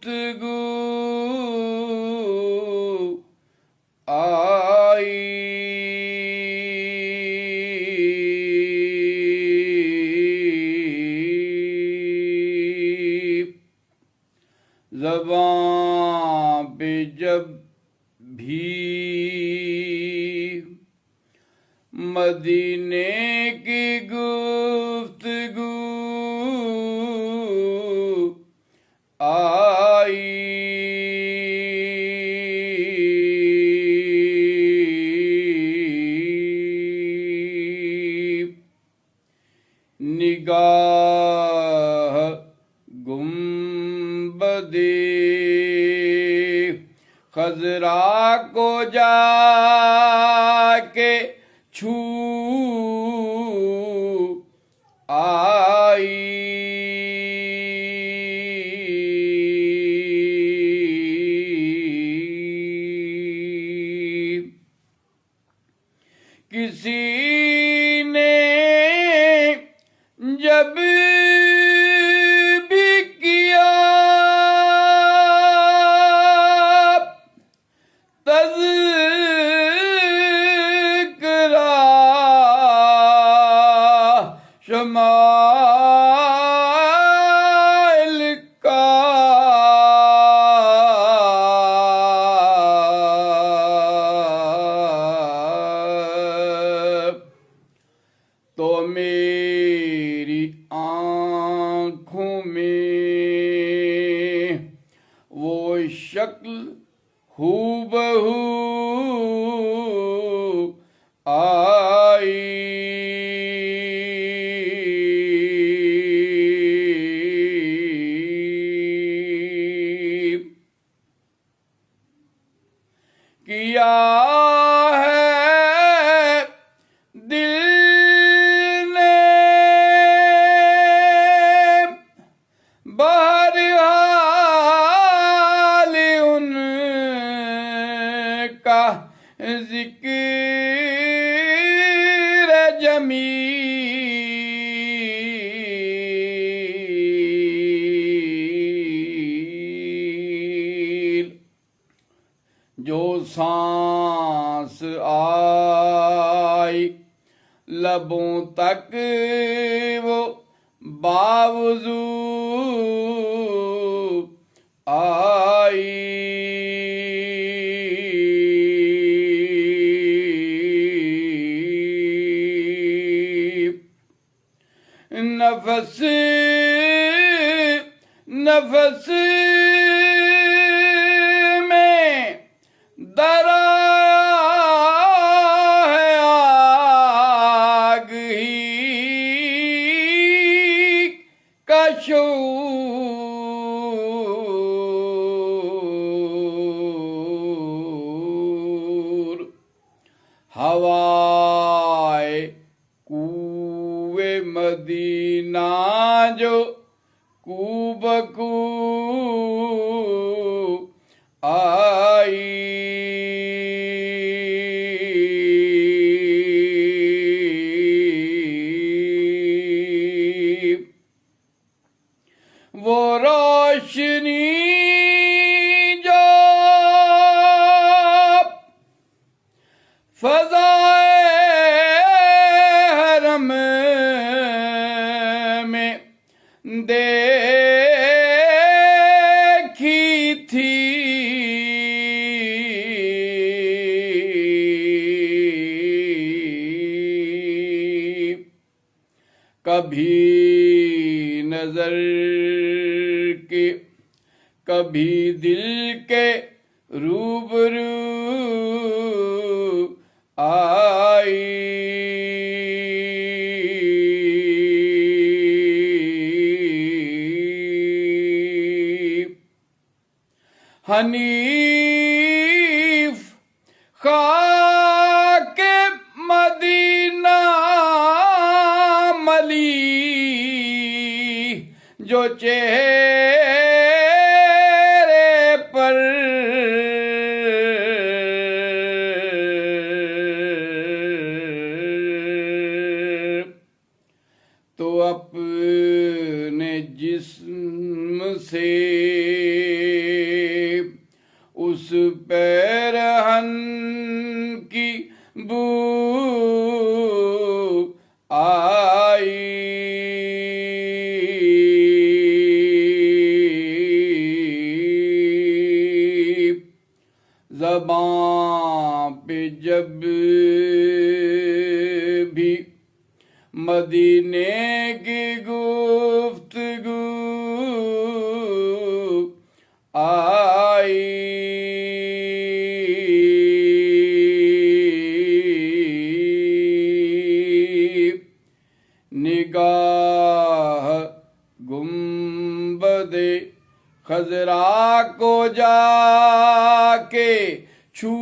गुफ्तगू आई। ज़बां पे जब भी मदीने की गुफ्तगू आई। निगाह गुंबदे खजरा को जाके छू आई। किसी ने जब भी किया तज़किरा शमाइल का, तो मेरी आँखों में वो शक्ल हूबहू आई। किया है दिल ने बहरहाल उनका ज़िक्र जमील। जो सांस आई लबों तक वो बावजू आई। नफस नफस में दराया है आग ही का शऊर। हवाए कुए मदीना जो कूबकू आई। वो रोशनी जो फ़ज़ाए हरम में देखी थी, कभी नजर के कभी दिल के रूबरू आई। हनीफ खाके मदीना मली जो चेहरे पर तो अपने जिस्म से पैरहन की बू आई। ज़बां पे जब भी मदीने की गुफ्तगू आई, निगाह गुंबदे खजरा को जाके छू